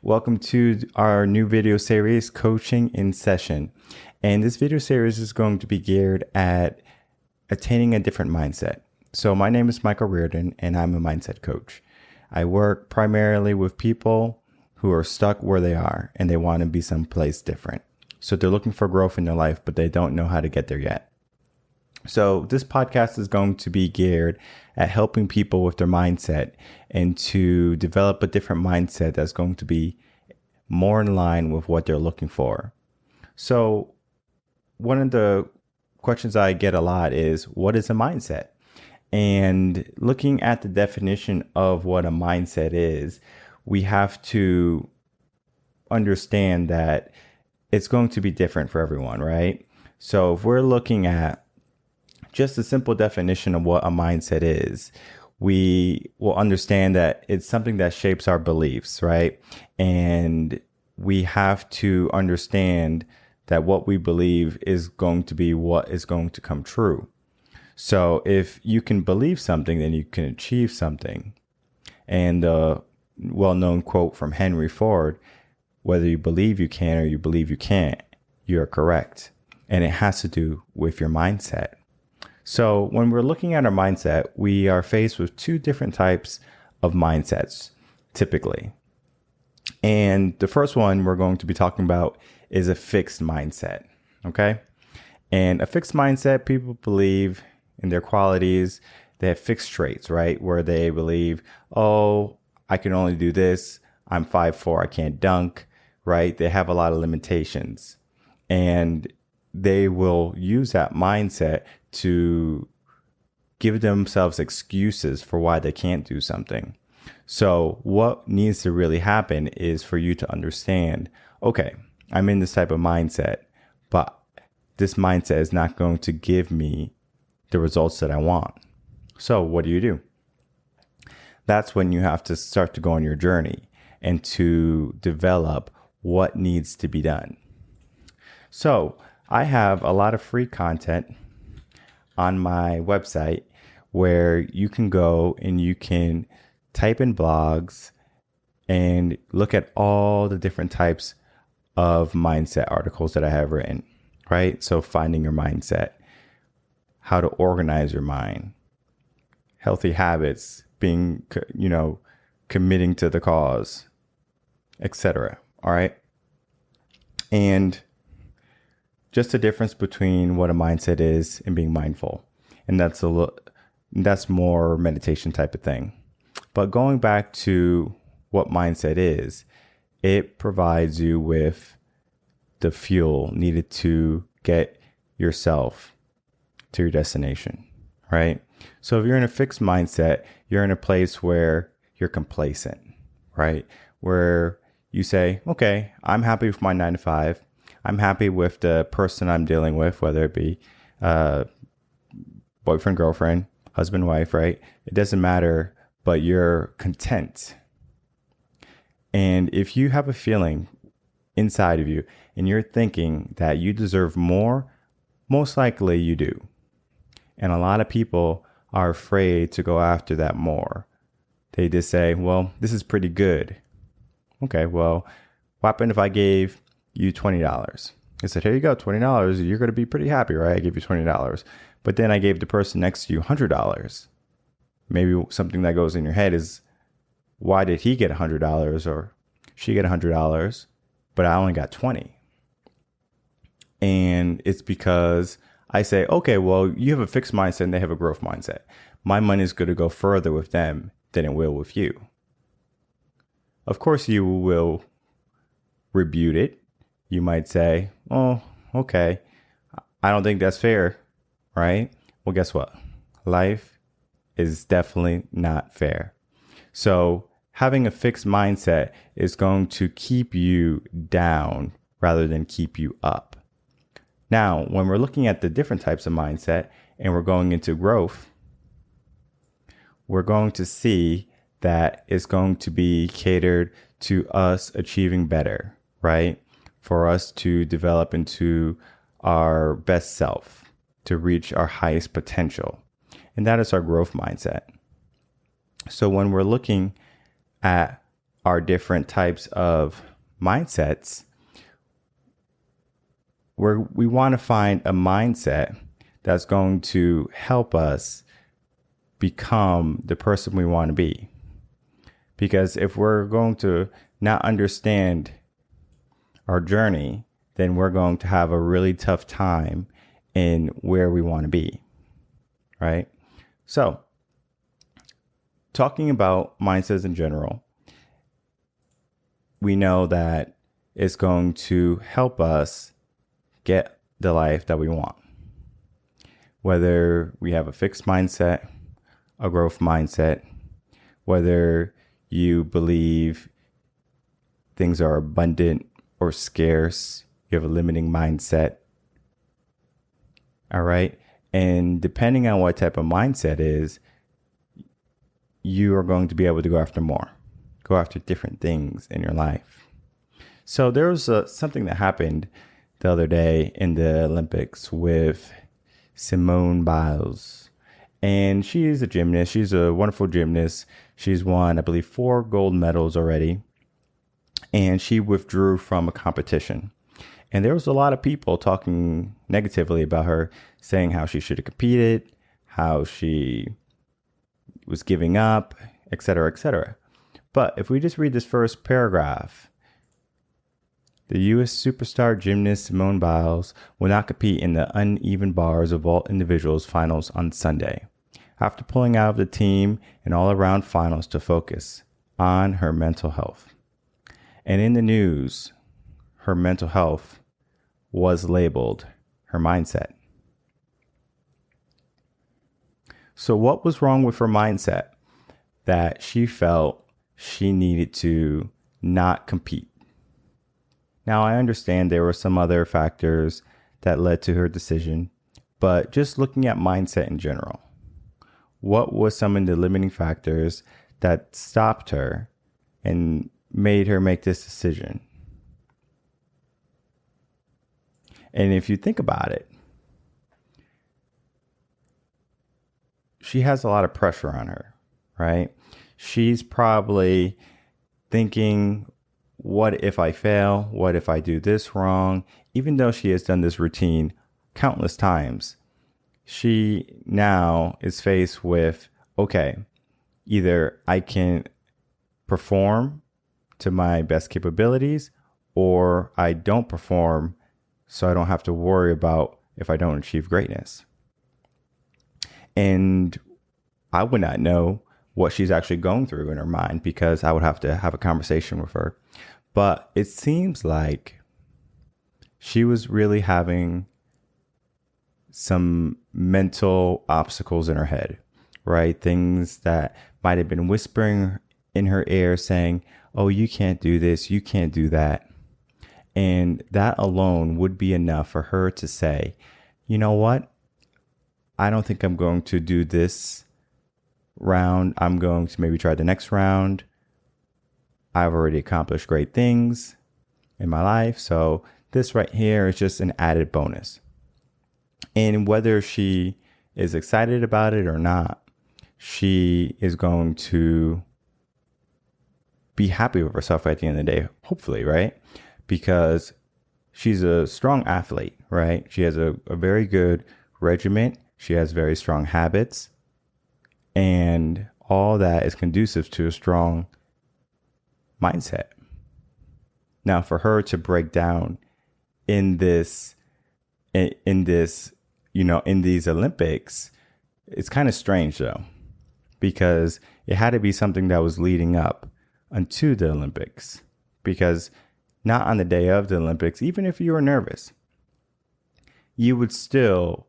Welcome to our new video series, Coaching in Session. And this video series is going to be geared at attaining a different mindset. So my name is Michael Reardon, and I'm a mindset coach. I work primarily with people who are stuck where they are and they want to be someplace different. So they're looking for growth in their life, but they don't know how to get there yet. So this podcast is going to be geared at helping people with their mindset and to develop a different mindset that's going to be more in line with what they're looking for. So one of the questions I get a lot is, what is a mindset? And looking at the definition of what a mindset is, we have to understand that it's going to be different for everyone, right? So if we're looking at just a simple definition of what a mindset is, we will understand that it's something that shapes our beliefs, right? And we have to understand that what we believe is going to be what is going to come true. So if you can believe something, then you can achieve something. And the well-known quote from Henry Ford, whether you believe you can or you believe you can't, you're correct. And it has to do with your mindset. So when we're looking at our mindset, we are faced with two different types of mindsets, typically. And the first one we're going to be talking about is a fixed mindset, okay? And a fixed mindset, people believe in their qualities. They have fixed traits, right? Where they believe, oh, I can only do this. I'm 5'4", I can't dunk, right? They have a lot of limitations. And they will use that mindset to give themselves excuses for why they can't do something. So what needs to really happen is for you to understand, okay, I'm in this type of mindset, but this mindset is not going to give me the results that I want. So what do? That's when you have to start to go on your journey and to develop what needs to be done. So I have a lot of free content on my website where you can go and you can type in blogs and look at all the different types of mindset articles that I have written, right? So finding your mindset, how to organize your mind, healthy habits, being, committing to the cause, etc. All right. And just the difference between what a mindset is and being mindful. And that's more meditation type of thing. But going back to what mindset is, it provides you with the fuel needed to get yourself to your destination, right? So if you're in a fixed mindset, you're in a place where you're complacent, right? Where you say, okay, I'm happy with my 9 to 5. I'm happy with the person I'm dealing with, whether it be boyfriend, girlfriend, husband, wife, right? It doesn't matter, but you're content. And if you have a feeling inside of you and you're thinking that you deserve more, most likely you do. And a lot of people are afraid to go after that more. They just say, well, this is pretty good. Okay, well, what happened if I gave you $20? I said, here you go, $20. You're going to be pretty happy, right? I gave you $20. But then I gave the person next to you $100. Maybe something that goes in your head is, why did he get $100 or she get $100, but I only got 20? And it's because I say, okay, well, you have a fixed mindset and they have a growth mindset. My money is going to go further with them than it will with you. Of course, you will rebuke it. You might say, oh, okay, I don't think that's fair, right? Well, guess what? Life is definitely not fair. So having a fixed mindset is going to keep you down rather than keep you up. Now, when we're looking at the different types of mindset and we're going into growth, we're going to see that it's going to be catered to us achieving better, right? For us to develop into our best self, to reach our highest potential. And that is our growth mindset. So when we're looking at our different types of mindsets, we want to find a mindset that's going to help us become the person we want to be. Because if we're going to not understand our journey, then we're going to have a really tough time in where we want to be, right? So, talking about mindsets in general, we know that it's going to help us get the life that we want. Whether we have a fixed mindset, a growth mindset, whether you believe things are abundant or scarce, you have a limiting mindset. All right. And depending on what type of mindset is, you are going to be able to go after more, go after different things in your life. So there was something that happened the other day in the Olympics with Simone Biles. And she is a gymnast. She's a wonderful gymnast. She's won, I believe, 4 gold medals already. And she withdrew from a competition. And there was a lot of people talking negatively about her, saying how she should have competed, how she was giving up, etc., etc. But if we just read this first paragraph, the U.S. superstar gymnast Simone Biles will not compete in the uneven bars of vault individuals finals on Sunday, after pulling out of the team and all-around finals to focus on her mental health. And in the news, her mental health was labeled her mindset. So what was wrong with her mindset that she felt she needed to not compete? Now, I understand there were some other factors that led to her decision, but just looking at mindset in general, what was some of the limiting factors that stopped her and made her make this decision? And if you think about it, she has a lot of pressure on her, right? She's probably thinking, what if I fail? What if I do this wrong? Even though she has done this routine countless times, she now is faced with, okay, either I can perform to my best capabilities, or I don't perform, so I don't have to worry about if I don't achieve greatness. And I would not know what she's actually going through in her mind, because I would have to have a conversation with her. But it seems like she was really having some mental obstacles in her head, right? Things that might have been whispering in her ear saying, oh, you can't do this, you can't do that. And that alone would be enough for her to say, you know what? I don't think I'm going to do this round. I'm going to maybe try the next round. I've already accomplished great things in my life, so this right here is just an added bonus. And whether she is excited about it or not, she is going to be happy with herself at the end of the day, hopefully, right? Because she's a strong athlete, right? She has a very good regimen. She has very strong habits. And all that is conducive to a strong mindset. Now, for her to break down in these Olympics, it's kind of strange though, because it had to be something that was leading up unto the Olympics. Because not on the day of the Olympics, even if you were nervous, you would still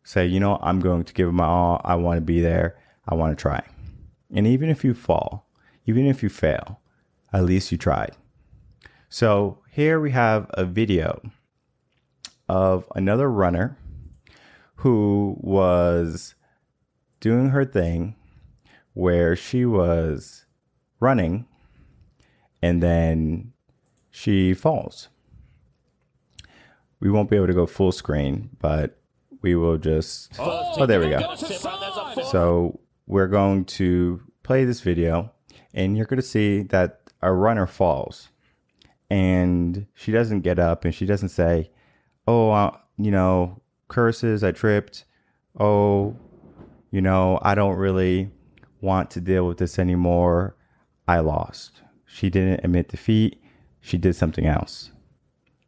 say, you know, I'm going to give it my all. I want to be there. I want to try. And even if you fall, even if you fail, at least you tried. So here we have a video of another runner who was doing her thing where she was running and then she falls. We won't be able to go full screen, but we will just, oh, there we go. So we're going to play this video and you're going to see that a runner falls and she doesn't get up and she doesn't say, oh, curses, I tripped. Oh, I don't really want to deal with this anymore. I lost. She didn't admit defeat. She did something else.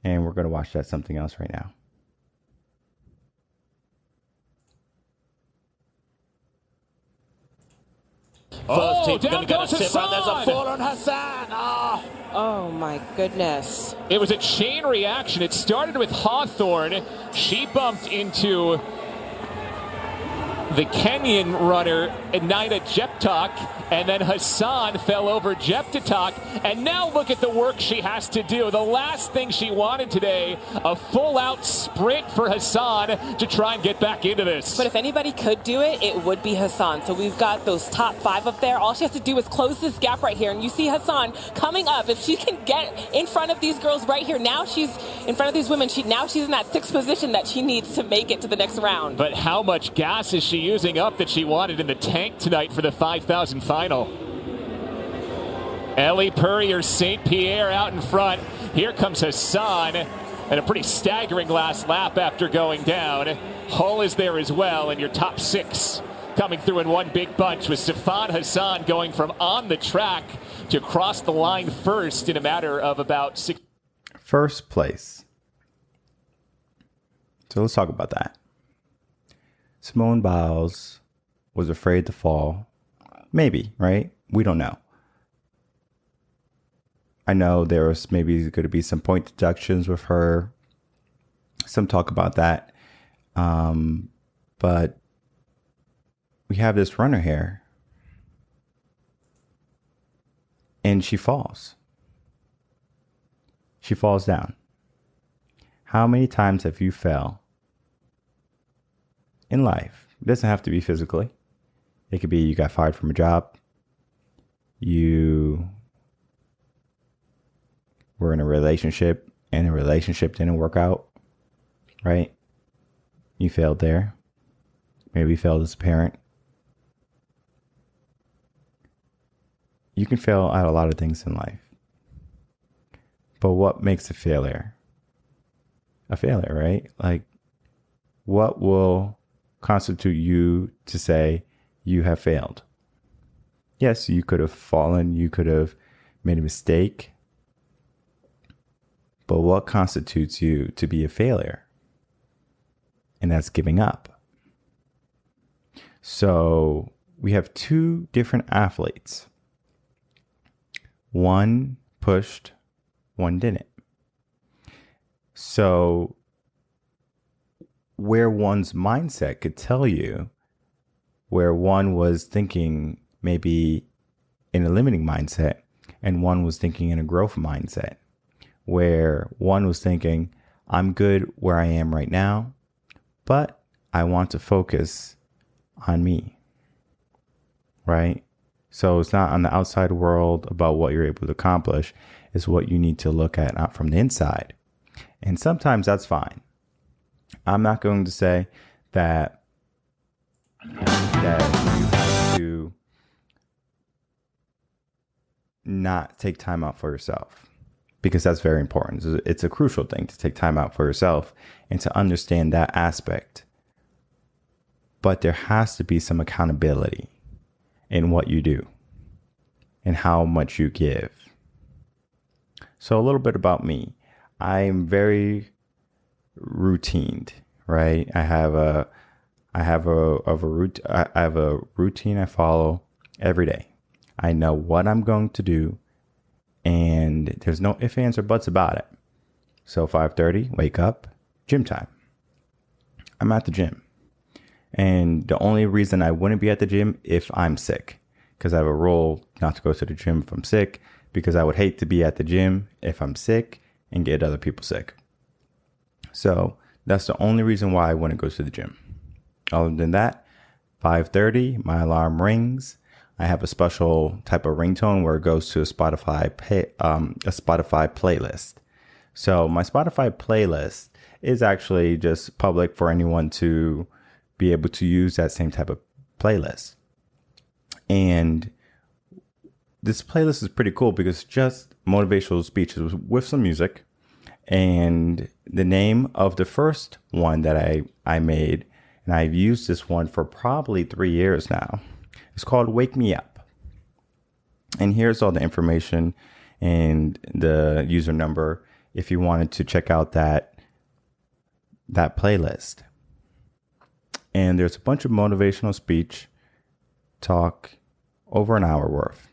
And we're going to watch that something else right now. Oh, down goes Hassan. There's a fall on Hassan. Oh, my goodness. It was a chain reaction. It started with Hawthorne. She bumped into the Kenyan runner, Nida Jeptak, and then Hassan fell over Jeptak. And now look at the work she has to do. The last thing she wanted today, a full-out sprint for Hassan to try and get back into this. But if anybody could do it, it would be Hassan. So we've got those top 5 up there. All she has to do is close this gap right here. And you see Hassan coming up. If she can get in front of these girls right here, now she's in front of these women. Now she's in that 6th position that she needs to make it to the next round. But how much gas is she using up that she wanted in the tank tonight for the 5,000 final? Ellie Purrier St. Pierre out in front. Here comes Hassan, and a pretty staggering last lap after going down. Hull is there as well, and your top 6 coming through in one big bunch with Sifan Hassan going from on the track to cross the line first in a matter of about 6. First place. So let's talk about that. Simone Biles was afraid to fall. Maybe, right? We don't know. I know there was maybe going to be some point deductions with her. Some talk about that. But we have this runner here. And she falls. She falls down. How many times have you fell in life? It doesn't have to be physically. It could be you got fired from a job. You were in a relationship and the relationship didn't work out, right? You failed there. Maybe you failed as a parent. You can fail at a lot of things in life. But what makes a failure? A failure, right? Like, what will constitute you to say you have failed? Yes, you could have fallen, you could have made a mistake, but what constitutes you to be a failure? And that's giving up. So we have 2 different athletes. One pushed, one didn't. So where one's mindset could tell you where one was thinking maybe in a limiting mindset and one was thinking in a growth mindset, where one was thinking, I'm good where I am right now, but I want to focus on me, right? So it's not on the outside world about what you're able to accomplish. It's what you need to look at out from the inside. And sometimes that's fine. I'm not going to say that you have to not take time out for yourself, because that's very important. It's a crucial thing to take time out for yourself and to understand that aspect. But there has to be some accountability in what you do and how much you give. So a little bit about me. I'm very routined, right? I have a routine I follow every day. I know what I'm going to do, and there's no ifs, ands, or buts about it. So 5:30, wake up, gym time. I'm at the gym. And the only reason I wouldn't be at the gym if I'm sick, because I have a rule not to go to the gym if I'm sick, because I would hate to be at the gym if I'm sick and get other people sick. So that's the only reason why I wouldn't go to the gym. Other than that, 5:30, my alarm rings. I have a special type of ringtone where it goes to a Spotify playlist. So my Spotify playlist is actually just public for anyone to be able to use that same type of playlist. And this playlist is pretty cool because it's just motivational speeches with some music. And the name of the first one that I made, and I've used this one for probably 3 years now, it's called Wake Me Up. And here's all the information and the user number if you wanted to check out that playlist. And there's a bunch of motivational speech talk, over an hour worth.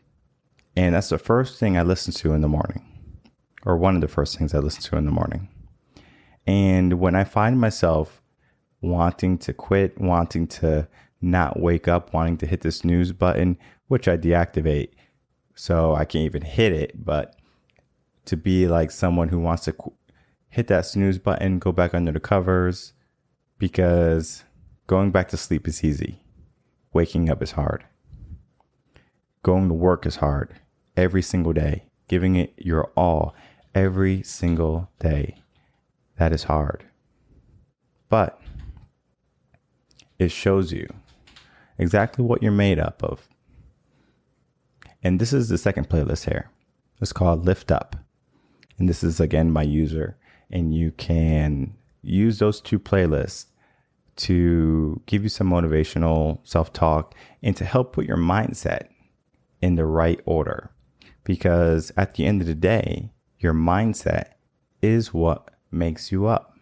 And that's the first thing I listen to in the morning, or one of the first things I listen to in the morning. And when I find myself wanting to quit, wanting to not wake up, wanting to hit the snooze button, which I deactivate so I can't even hit it, but to be like someone who wants to hit that snooze button, go back under the covers, because going back to sleep is easy. Waking up is hard. Going to work is hard every single day. Giving it your all every single day. That is hard. But it shows you exactly what you're made up of. And this is the second playlist here. It's called Lift Up. And this is, again, my user. And you can use those two playlists to give you some motivational self-talk and to help put your mindset in the right order. Because at the end of the day, your mindset is what makes you up.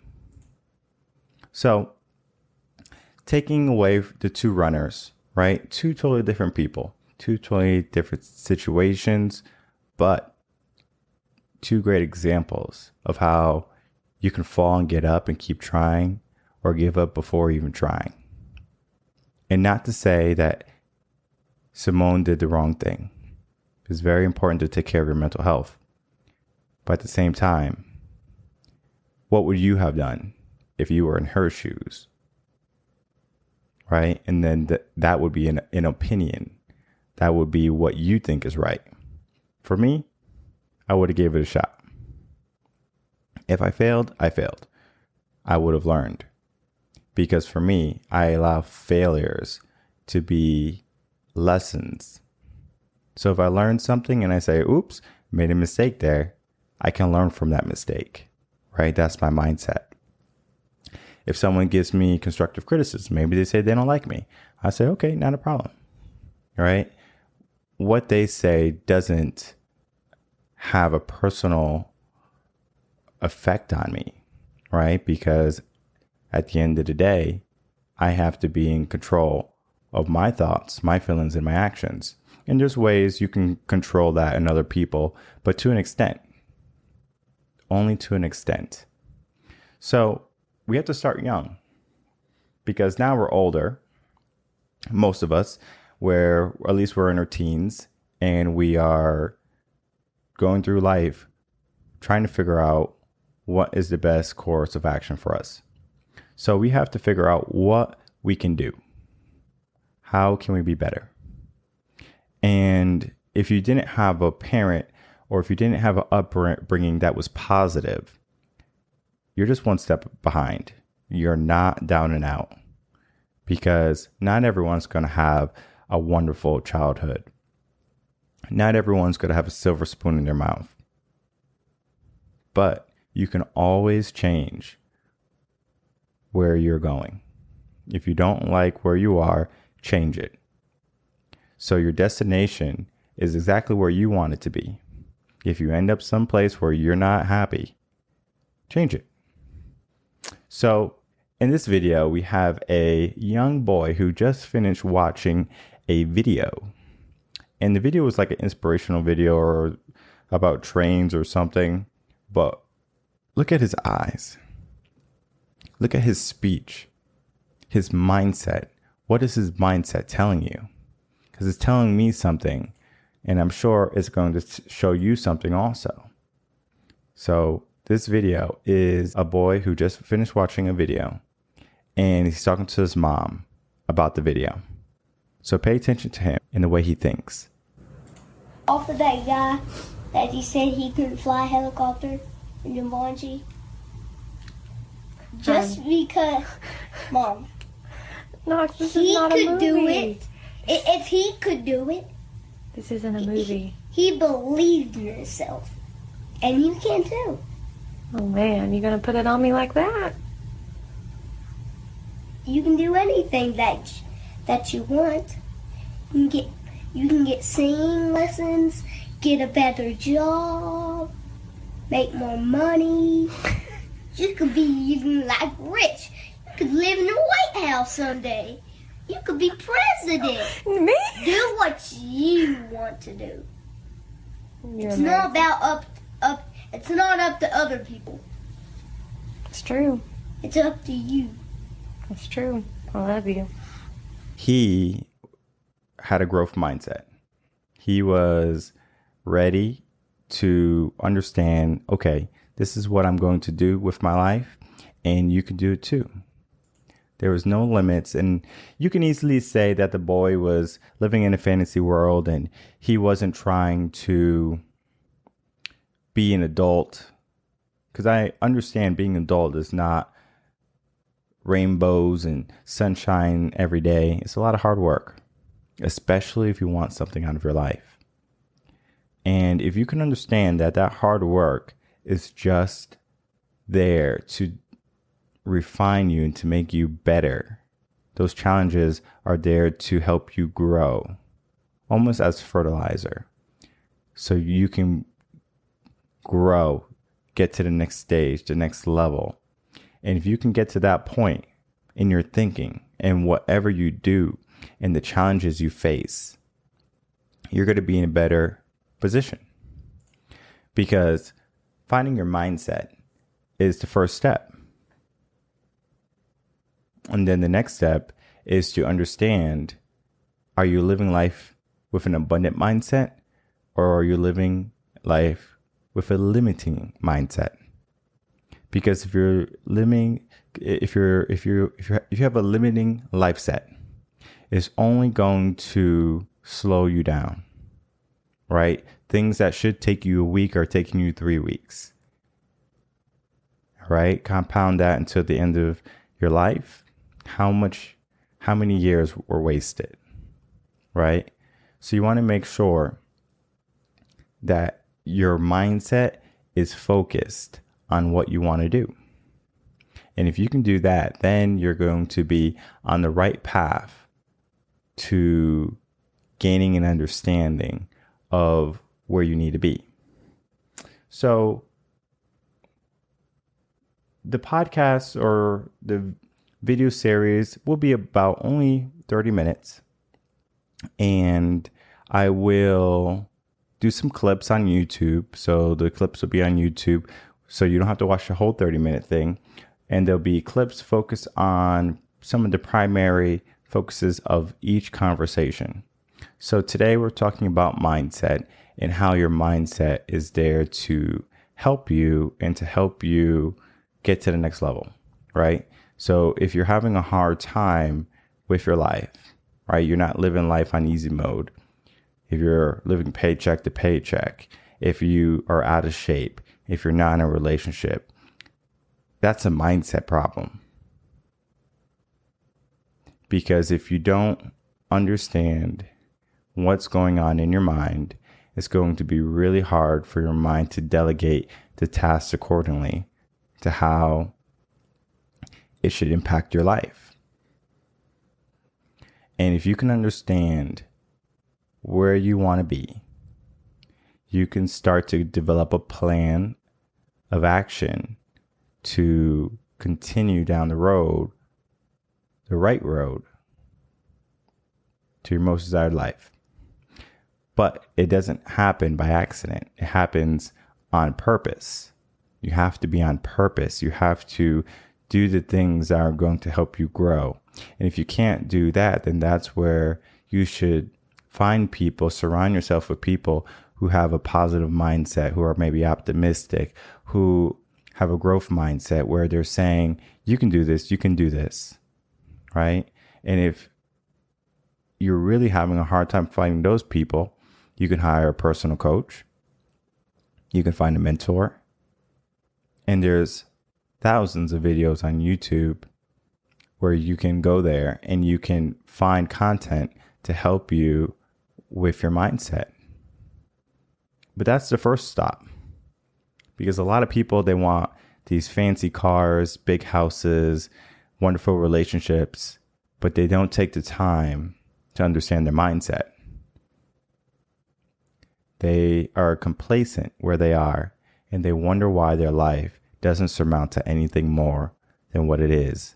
So, taking away the two runners, right? Two totally different people, two totally different situations, but two great examples of how you can fall and get up and keep trying, or give up before even trying. And not to say that Simone did the wrong thing. It's very important to take care of your mental health. But at the same time, what would you have done if you were in her shoes? Right? And then that would be an opinion. That would be what you think is right. For me, I would have gave it a shot. If I failed, I failed. I would have learned. Because for me, I allow failures to be lessons. So if I learn something and I say, oops, made a mistake there, I can learn from that mistake, right? That's my mindset. If someone gives me constructive criticism, maybe they say they don't like me, I say, okay, not a problem, right? What they say doesn't have a personal effect on me, right? Because at the end of the day, I have to be in control of my thoughts, my feelings, and my actions. And there's ways you can control that in other people, but to an extent. Only to an extent. So we have to start young, because now we're older, most of us, where at least we're in our teens, and we are going through life trying to figure out what is the best course of action for us. So we have to figure out what we can do. How can we be better? And if you didn't have a parent, or if you didn't have an upbringing that was positive, you're just one step behind. You're not down and out, because not everyone's going to have a wonderful childhood. Not everyone's going to have a silver spoon in their mouth. But you can always change where you're going. If you don't like where you are, change it. So your destination is exactly where you want it to be. If you end up someplace where you're not happy, change it. So in this video, we have a young boy who just finished watching a video. And the video was like an inspirational video or about trains or something. But look at his eyes. Look at his speech, his mindset. What is his mindset telling you? Because it's telling me something, and I'm sure it's going to show you something also. So this video is a boy who just finished watching a video, and he's talking to his mom about the video. So pay attention to him and the way he thinks. Off of that guy that he said he couldn't fly a helicopter in Jumanji. Just because, Mom, Knox, this he is not a could movie. do it. If he could do it, This isn't a movie. He believed in himself. And you can too. Oh man, you gonna put it on me like that? You can do anything that you want. You can get singing lessons, get a better job, make more money. You could be even like rich. You could live in the White House someday. You could be president. Me? Do what you want to do. You're It's amazing. not about it's not up to other people. It's true. It's up to you. It's true. I love you. He had a growth mindset. He was ready to understand, okay, this is what I'm going to do with my life, and you can do it too. There was no limits, and you can easily say that the boy was living in a fantasy world and he wasn't trying to be an adult, because I understand being an adult is not rainbows and sunshine every day. It's a lot of hard work, especially if you want something out of your life. And if you can understand that that hard work is just there to refine you and to make you better, those challenges are there to help you grow, almost as fertilizer, so you can grow, get to the next stage, the next level. And if you can get to that point in your thinking and whatever you do and the challenges you face, you're going to be in a better position, because finding your mindset is the first step. And then the next step is to understand, are you living life with an abundant mindset, or are you living life with a limiting mindset? Because if you have a limiting life set, it's only going to slow you down, right? Things that should take you a week are taking you 3 weeks, right? Compound that until the end of your life. How many years were wasted, right? So you want to make sure that your mindset is focused on what you want to do. And if you can do that, then you're going to be on the right path to gaining an understanding of where you need to be. So the podcast or the video series will be about only 30 minutes. And I will do some clips on YouTube. So the clips will be on YouTube, so you don't have to watch the whole 30-minute thing. And there'll be clips focused on some of the primary focuses of each conversation. So today we're talking about mindset and how your mindset is there to help you and to help you get to the next level, right? So if you're having a hard time with your life, right? You're not living life on easy mode. If you're living paycheck to paycheck, if you are out of shape, if you're not in a relationship, that's a mindset problem. Because if you don't understand what's going on in your mind, it's going to be really hard for your mind to delegate the tasks accordingly to how it should impact your life. And if you can understand where you want to be, you can start to develop a plan of action to continue down the road, the right road to your most desired life. But it doesn't happen by accident. It happens on purpose. You have to be on purpose. You have to do the things that are going to help you grow. And if you can't do that, then that's where you should find people, surround yourself with people who have a positive mindset, who are maybe optimistic, who have a growth mindset where they're saying, you can do this, you can do this, right? And if you're really having a hard time finding those people, you can hire a personal coach. You can find a mentor. And there's thousands of videos on YouTube where you can go there and you can find content to help you with your mindset. But that's the first stop. Because a lot of people, they want these fancy cars, big houses, wonderful relationships, but they don't take the time to understand their mindset. They are complacent where they are, and they wonder why their life doesn't surmount to anything more than what it is.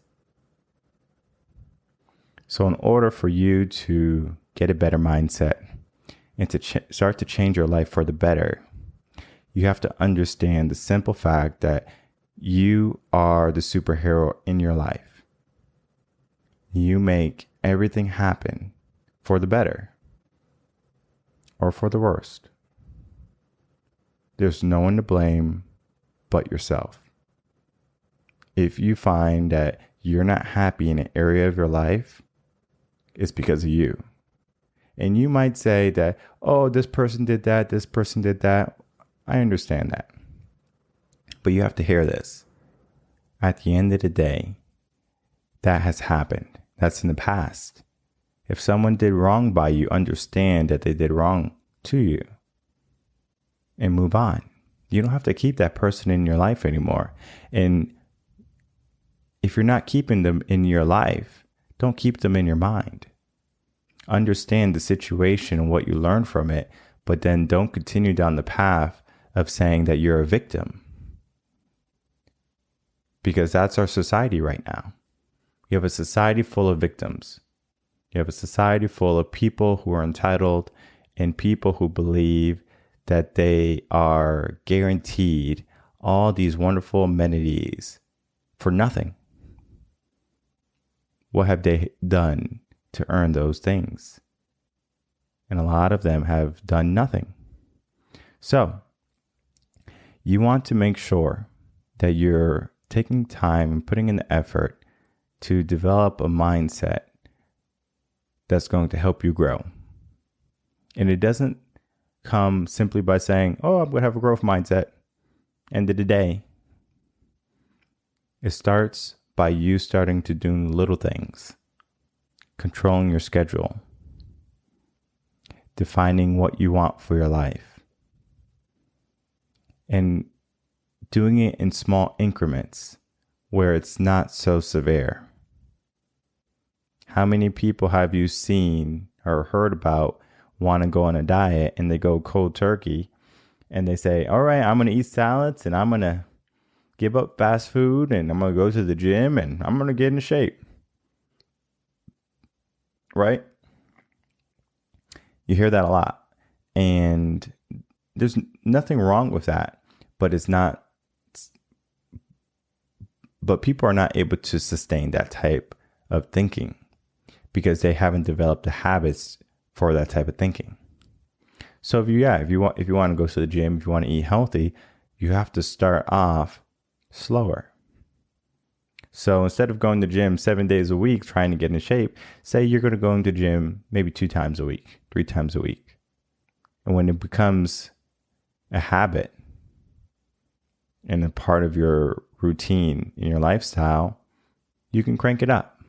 So in order for you to get a better mindset and to start to change your life for the better, you have to understand the simple fact that you are the superhero in your life. You make everything happen for the better or for the worst. There's no one to blame but yourself. If you find that you're not happy in an area of your life, it's because of you. And you might say that, oh, this person did that, this person did that. I understand that. But you have to hear this. At the end of the day, that has happened. That's in the past. If someone did wrong by you, understand that they did wrong to you and move on. You don't have to keep that person in your life anymore. And if you're not keeping them in your life, don't keep them in your mind. Understand the situation and what you learn from it, but then don't continue down the path of saying that you're a victim. Because that's our society right now. You have a society full of victims. You have a society full of people who are entitled and people who believe that they are guaranteed all these wonderful amenities for nothing. What have they done to earn those things? And a lot of them have done nothing. So, you want to make sure that you're taking time and putting in the effort to develop a mindset that's going to help you grow. And it doesn't come simply by saying, oh, I'm going to have a growth mindset. End of the day. It starts by you starting to do little things, controlling your schedule, defining what you want for your life, and doing it in small increments where it's not so severe. How many people have you seen or heard about want to go on a diet and they go cold turkey and they say, all right, I'm going to eat salads and I'm going to give up fast food and I'm going to go to the gym and I'm going to get in shape. Right? You hear that a lot. And there's nothing wrong with that, but people are not able to sustain that type of thinking because they haven't developed the habits for that type of thinking. So if you want to go to the gym, if you want to eat healthy, you have to start off slower. So instead of going to the gym 7 days a week trying to get in shape, say you're going to go into the gym maybe 2 times a week, 3 times a week. And when it becomes a habit and a part of your routine in your lifestyle, you can crank it up.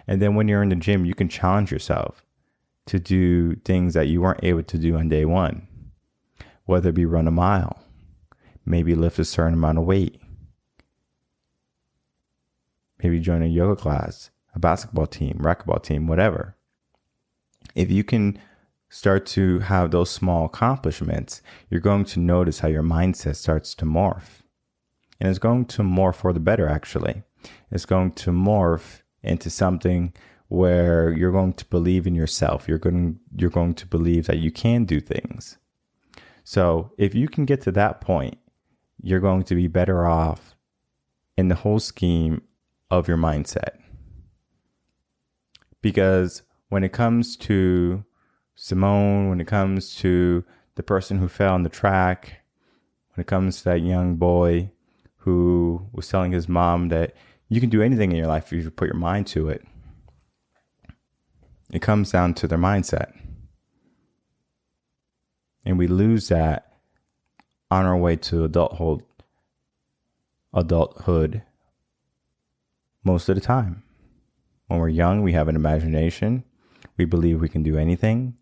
And then when you're in the gym, you can challenge yourself to do things that you weren't able to do on day one, whether it be run a mile, maybe lift a certain amount of weight, maybe join a yoga class, a basketball team, racquetball team, whatever. If you can start to have those small accomplishments, you're going to notice how your mindset starts to morph. And it's going to morph for the better, actually. It's going to morph into something where you're going to believe in yourself. You're going to believe that you can do things. So if you can get to that point, you're going to be better off in the whole scheme of your mindset. Because when it comes to Simone, when it comes to the person who fell on the track, when it comes to that young boy who was telling his mom that you can do anything in your life if you put your mind to it, it comes down to their mindset. And we lose that on our way to adulthood most of the time. When we're young, we have an imagination. We believe we can do anything.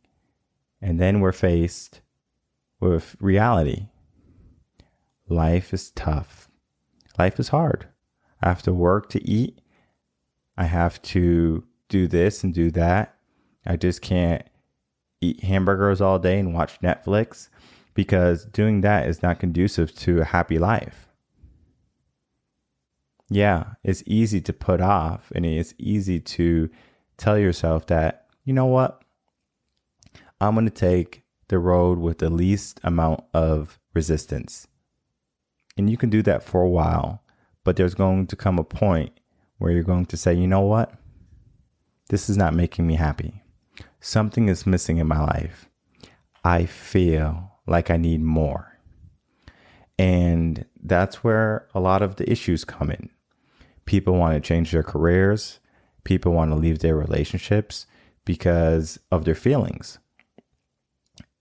And then we're faced with reality. Life is tough. Life is hard. I have to work to eat. I have to do this and do that. I just can't eat hamburgers all day and watch Netflix, because doing that is not conducive to a happy life. Yeah, it's easy to put off, and it's easy to tell yourself that, you know what? I'm going to take the road with the least amount of resistance. And you can do that for a while, but there's going to come a point where you're going to say, you know what? This is not making me happy. Something is missing in my life. I feel like I need more. And that's where a lot of the issues come in. People want to change their careers. People want to leave their relationships because of their feelings.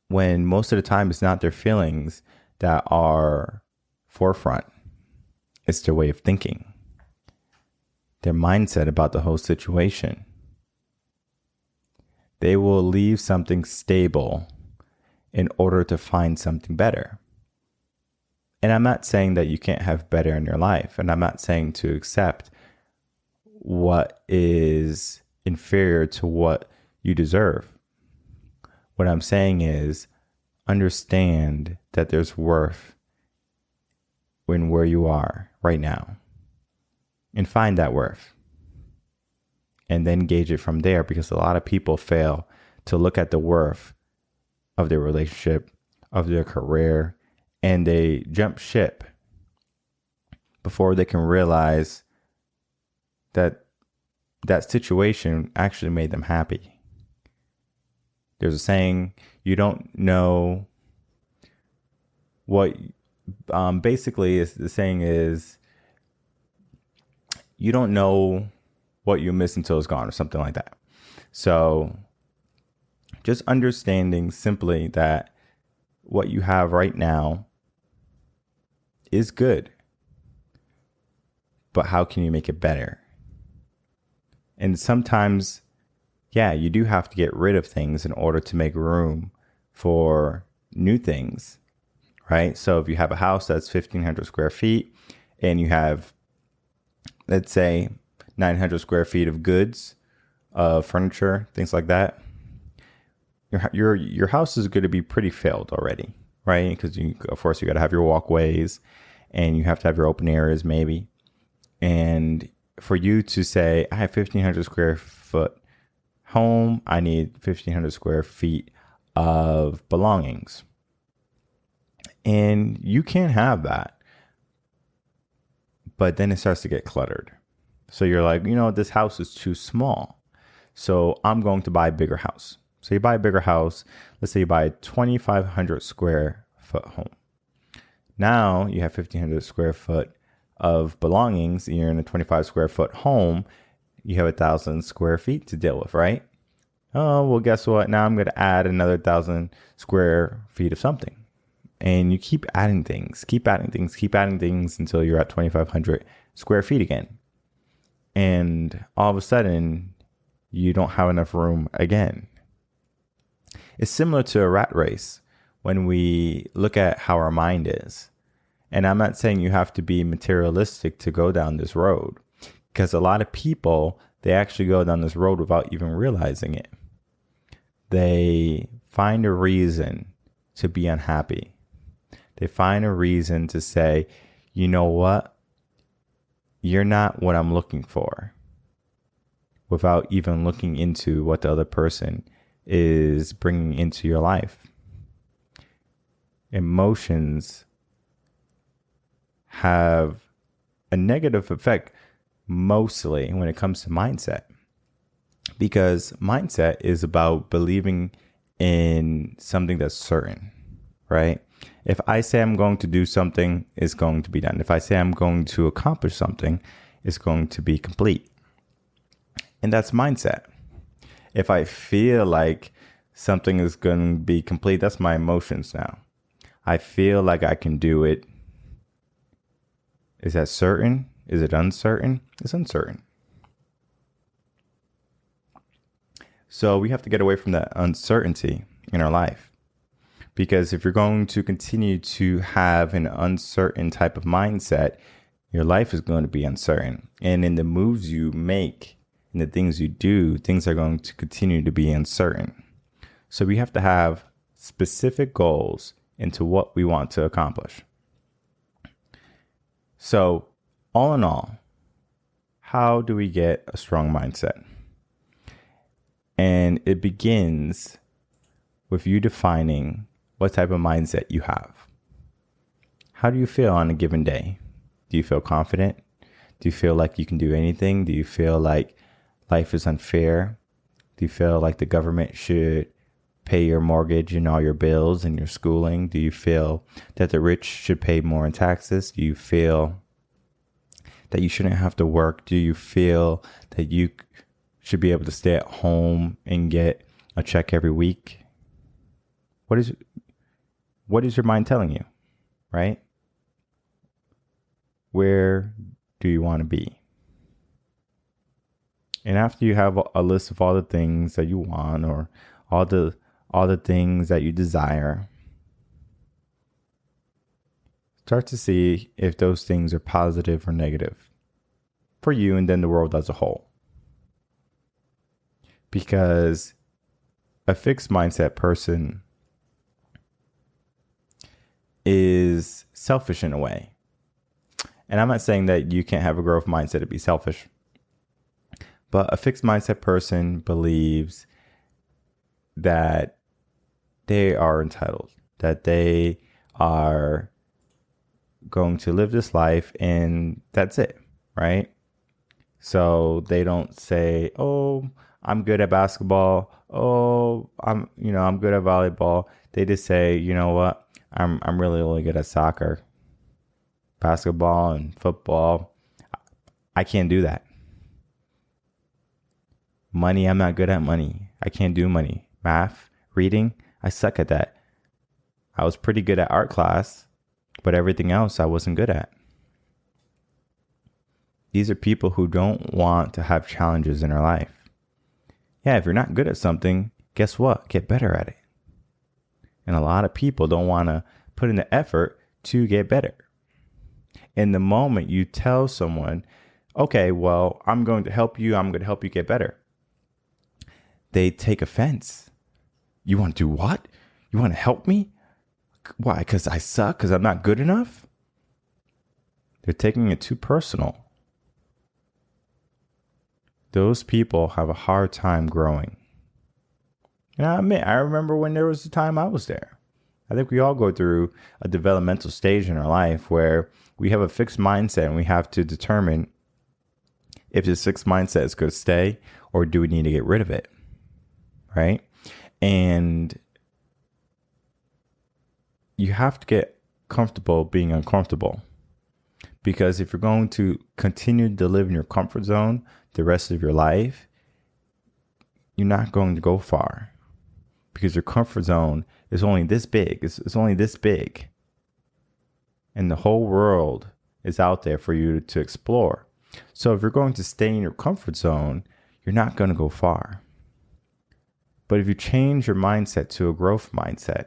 When most of the time it's not their feelings that are forefront. It's their way of thinking, their mindset about the whole situation. They will leave something stable in order to find something better. And I'm not saying that you can't have better in your life. And I'm not saying to accept what is inferior to what you deserve. What I'm saying is understand that there's worth in where you are right now, and find that worth, and then gauge it from there, because a lot of people fail to look at the worth of their relationship, of their career, and they jump ship before they can realize that that situation actually made them happy. There's a saying, you don't know what, basically is the saying is, you don't know what you miss until it's gone, or something like that. So just understanding simply that what you have right now is good, but how can you make it better? And sometimes, yeah, you do have to get rid of things in order to make room for new things, right? So if you have a house that's 1,500 square feet and you have, let's say, 900 square feet of goods, furniture, things like that, your house is going to be pretty filled already, right? Because of course you got to have your walkways, and you have to have your open areas maybe. And for you to say, I have 1,500 square foot home, I need 1,500 square feet of belongings. And you can have that, but then it starts to get cluttered. So you're like, this house is too small, so I'm going to buy a bigger house. So you buy a bigger house. Let's say you buy a 2,500 square foot home. Now you have 1,500 square foot of belongings. You're in a 25 square foot home. You have 1,000 square feet to deal with, right? Oh, well, guess what? Now I'm going to add another 1,000 square feet of something. And you keep adding things until you're at 2,500 square feet again. And all of a sudden, you don't have enough room again. It's similar to a rat race when we look at how our mind is. And I'm not saying you have to be materialistic to go down this road, because a lot of people, they actually go down this road without even realizing it. They find a reason to be unhappy. They find a reason to say, you know what? You're not what I'm looking for, without even looking into what the other person is bringing into your life. Emotions have a negative effect mostly when it comes to mindset, because mindset is about believing in something that's certain, right? If I say I'm going to do something, it's going to be done. If I say I'm going to accomplish something, it's going to be complete. And that's mindset. If I feel like something is going to be complete, that's my emotions now. I feel like I can do it. Is that certain? Is it uncertain? It's uncertain. So we have to get away from that uncertainty in our life. Because if you're going to continue to have an uncertain type of mindset, your life is going to be uncertain. And in the moves you make and the things you do, things are going to continue to be uncertain. So we have to have specific goals into what we want to accomplish. So all in all, how do we get a strong mindset? And it begins with you defining what type of mindset you have. How do you feel on a given day? Do you feel confident? Do you feel like you can do anything? Do you feel like life is unfair? Do you feel like the government should pay your mortgage and all your bills and your schooling? Do you feel that the rich should pay more in taxes? Do you feel that you shouldn't have to work? Do you feel that you should be able to stay at home and get a check every week? What is your mind telling you, right? Where do you want to be? And after you have a list of all the things that you want, or all the things that you desire, start to see if those things are positive or negative for you and then the world as a whole. Because a fixed mindset person is selfish in a way. And I'm not saying that you can't have a growth mindset to be selfish, but a fixed mindset person believes that they are entitled, that they are going to live this life and that's it, right? So they don't say, oh, I'm good at basketball. Oh, I'm good at volleyball. They just say, you know what? I'm really only good at soccer, basketball and football. I can't do that. Money, I'm not good at money. I can't do money. Math, reading, I suck at that. I was pretty good at art class, but everything else I wasn't good at. These are people who don't want to have challenges in their life. Yeah, if you're not good at something, guess what? Get better at it. And a lot of people don't want to put in the effort to get better. And the moment you tell someone, okay, well, I'm going to help you get better, they take offense. You want to do what? You want to help me? Why? Because I suck? Because I'm not good enough? They're taking it too personal. Those people have a hard time growing. And I admit, I remember when there was a time I was there. I think we all go through a developmental stage in our life where we have a fixed mindset and we have to determine if this fixed mindset is going to stay or do we need to get rid of it, right? And you have to get comfortable being uncomfortable. Because if you're going to continue to live in your comfort zone the rest of your life, you're not going to go far. Because your comfort zone is only this big. It's only this big. And the whole world is out there for you to explore. So if you're going to stay in your comfort zone, you're not going to go far. But if you change your mindset to a growth mindset,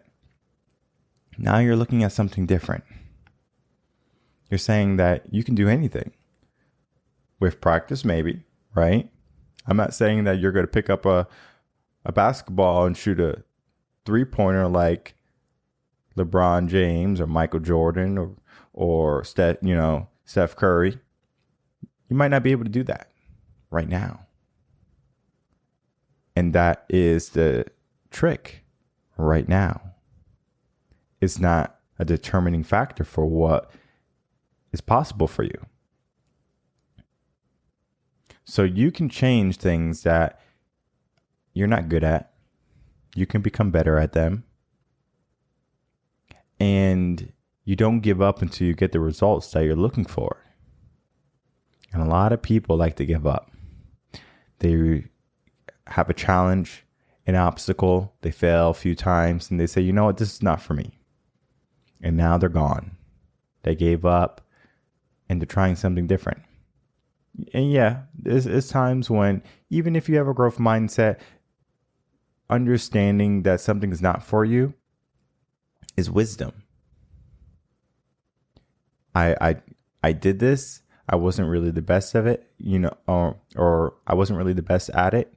now you're looking at something different. You're saying that you can do anything. With practice, maybe, right? I'm not saying that you're going to pick up a basketball and shoot a three-pointer like LeBron James or Michael Jordan or Steph Curry. You might not be able to do that right now. And that is the trick right now. It's not a determining factor for what is possible for you. So you can change things that you're not good at. You can become better at them. And you don't give up until you get the results that you're looking for. And a lot of people like to give up. They have a challenge, an obstacle, they fail a few times, and they say, you know what, this is not for me. And now they're gone. They gave up and they're trying something different. And yeah, there's times when, even if you have a growth mindset, understanding that something is not for you is wisdom. I did this. I wasn't really the best of it, or I wasn't really the best at it,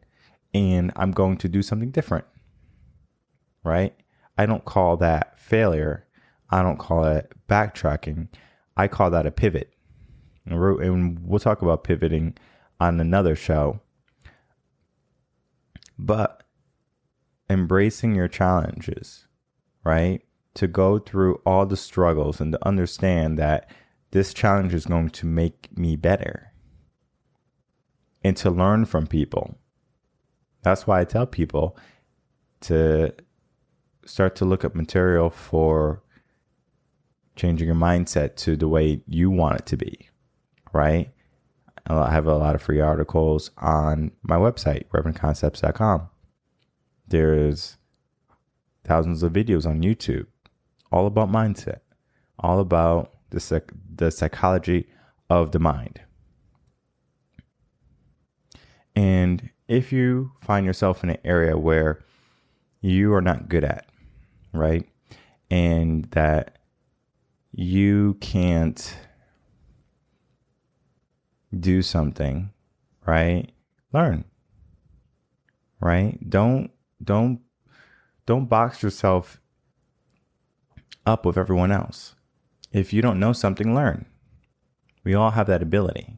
and I'm going to do something different. Right? I don't call that failure. I don't call it backtracking. I call that a pivot. And we'll talk about pivoting on another show. But embracing your challenges, right? To go through all the struggles and to understand that this challenge is going to make me better. And to learn from people. That's why I tell people to start to look up material for changing your mindset to the way you want it to be, right? I have a lot of free articles on my website, revenconcepts.com. There's thousands of videos on YouTube, all about mindset, all about the psychology of the mind. And if you find yourself in an area where you are not good at, right? And that you can't do something, right? Learn, right? Don't box yourself up with everyone else. If you don't know something, learn. We all have that ability.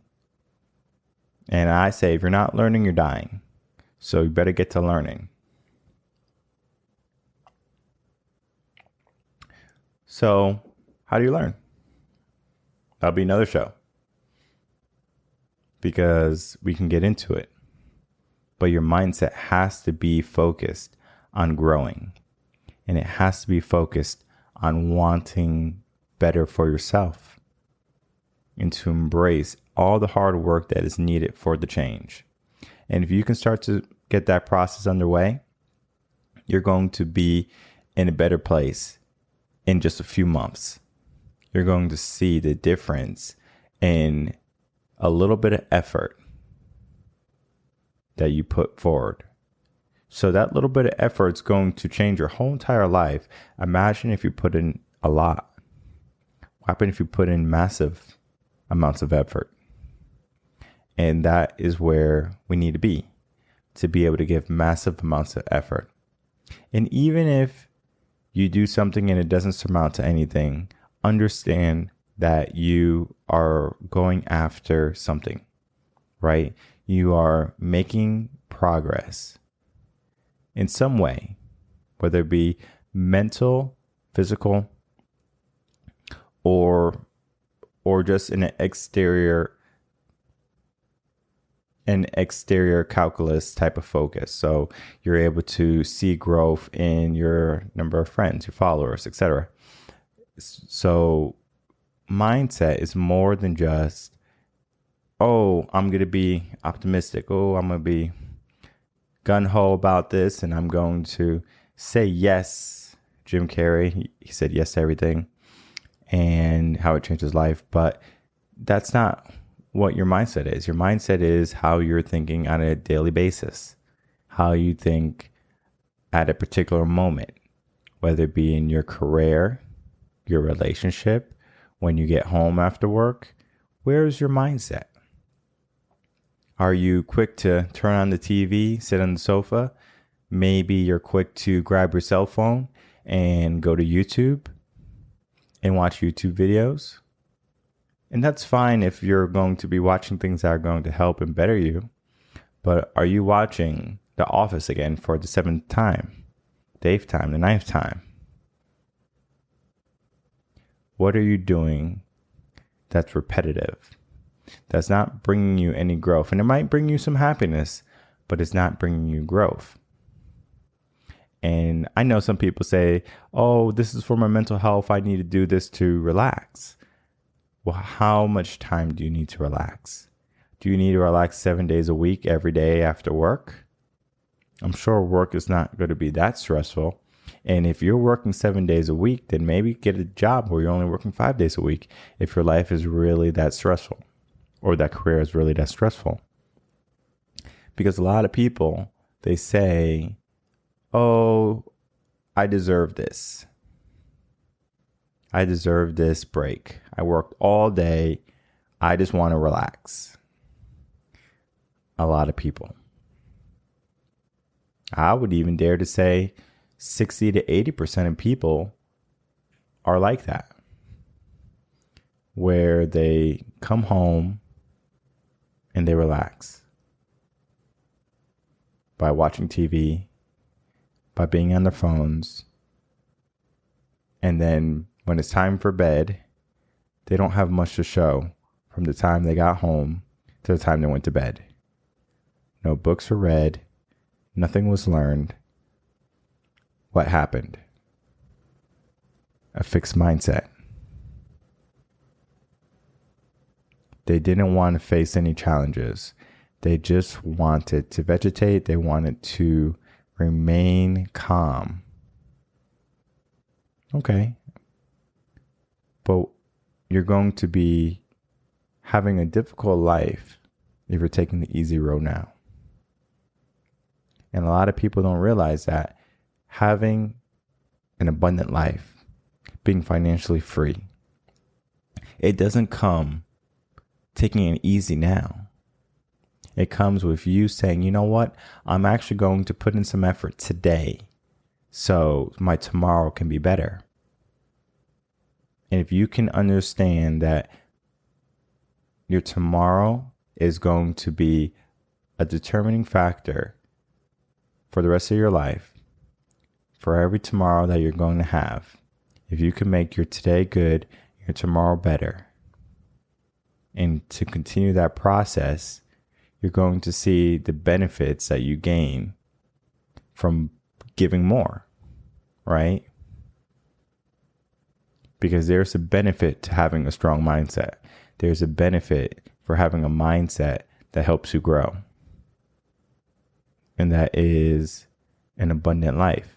And I say, if you're not learning, you're dying. So you better get to learning. So how do you learn? That'll be another show, because we can get into it. But your mindset has to be focused on growing, and it has to be focused on wanting better for yourself, and to embrace all the hard work that is needed for the change. And if you can start to get that process underway, you're going to be in a better place in just a few months. You're going to see the difference in a little bit of effort that you put forward. So that little bit of effort is going to change your whole entire life. Imagine if you put in a lot. What happens if you put in massive amounts of effort? And that is where we need to be able to give massive amounts of effort. And even if you do something and it doesn't surmount to anything, understand that you are going after something, right? You are making progress in some way, whether it be mental, physical, or just an exterior calculus type of focus. So you're able to see growth in your number of friends, your followers, etc. So mindset is more than just, oh, I'm going to be optimistic. Oh, I'm going to be gung-ho about this, and I'm going to say yes. Jim Carrey, he said yes to everything, and how it changed his life. But that's not what your mindset is. Your mindset is how you're thinking on a daily basis, how you think at a particular moment, whether it be in your career, your relationship, when you get home after work. Where's your mindset? Are you quick to turn on the TV, sit on the sofa? Maybe you're quick to grab your cell phone and go to YouTube and watch YouTube videos. And that's fine if you're going to be watching things that are going to help and better you. But are you watching The Office again for the 7th time, the 8th time, the 9th time? What are you doing that's repetitive, that's not bringing you any growth? And it might bring you some happiness, but it's not bringing you growth. And I know some people say, oh, this is for my mental health. I need to do this to relax. Well, how much time do you need to relax? Do you need to relax 7 days a week, every day after work? I'm sure work is not going to be that stressful. And if you're working 7 days a week, then maybe get a job where you're only working 5 days a week if your life is really that stressful, or that career is really that stressful. Because a lot of people, they say, oh, I deserve this. I deserve this break. I worked all day. I just want to relax. A lot of people. I would even dare to say 60 to 80% of people are like that, where they come home and they relax by watching TV, by being on their phones, and then when it's time for bed, they don't have much to show from the time they got home to the time they went to bed. No books were read. Nothing was learned. What happened? A fixed mindset. They didn't want to face any challenges. They just wanted to vegetate. They wanted to remain calm. Okay. But you're going to be having a difficult life if you're taking the easy road now. And a lot of people don't realize that having an abundant life, being financially free, it doesn't come taking it easy now. It comes with you saying, you know what? I'm actually going to put in some effort today so my tomorrow can be better. And if you can understand that your tomorrow is going to be a determining factor for the rest of your life, for every tomorrow that you're going to have, if you can make your today good, your tomorrow better, and to continue that process, you're going to see the benefits that you gain from giving more, right? Because there's a benefit to having a strong mindset. There's a benefit for having a mindset that helps you grow. And that is an abundant life.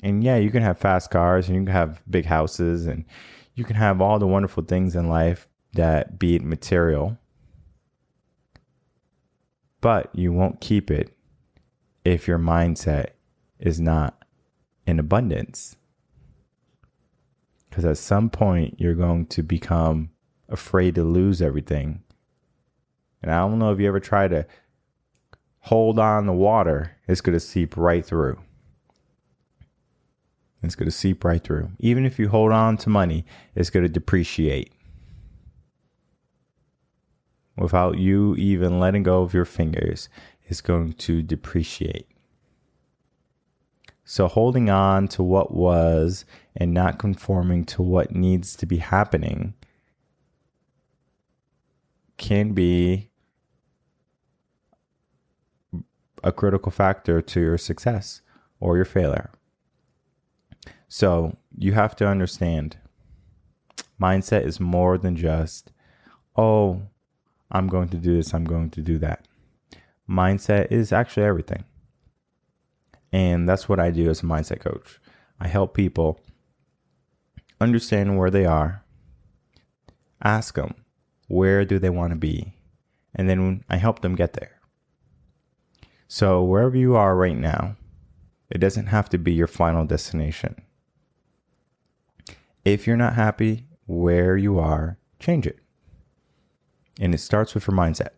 And yeah, you can have fast cars and you can have big houses and you can have all the wonderful things in life that be it material. But you won't keep it if your mindset is not in abundance. Because at some point you're going to become afraid to lose everything. And I don't know if you ever try to hold on to water, it's going to seep right through. It's going to seep right through. Even if you hold on to money, it's going to depreciate. Without you even letting go of your fingers, it's going to depreciate. So holding on to what was and not conforming to what needs to be happening can be a critical factor to your success or your failure. So you have to understand, mindset is more than just, oh, I'm going to do this, I'm going to do that. Mindset is actually everything. And that's what I do as a mindset coach. I help people understand where they are, ask them, where do they want to be? And then I help them get there. So wherever you are right now, it doesn't have to be your final destination. If you're not happy where you are, change it. And it starts with your mindset.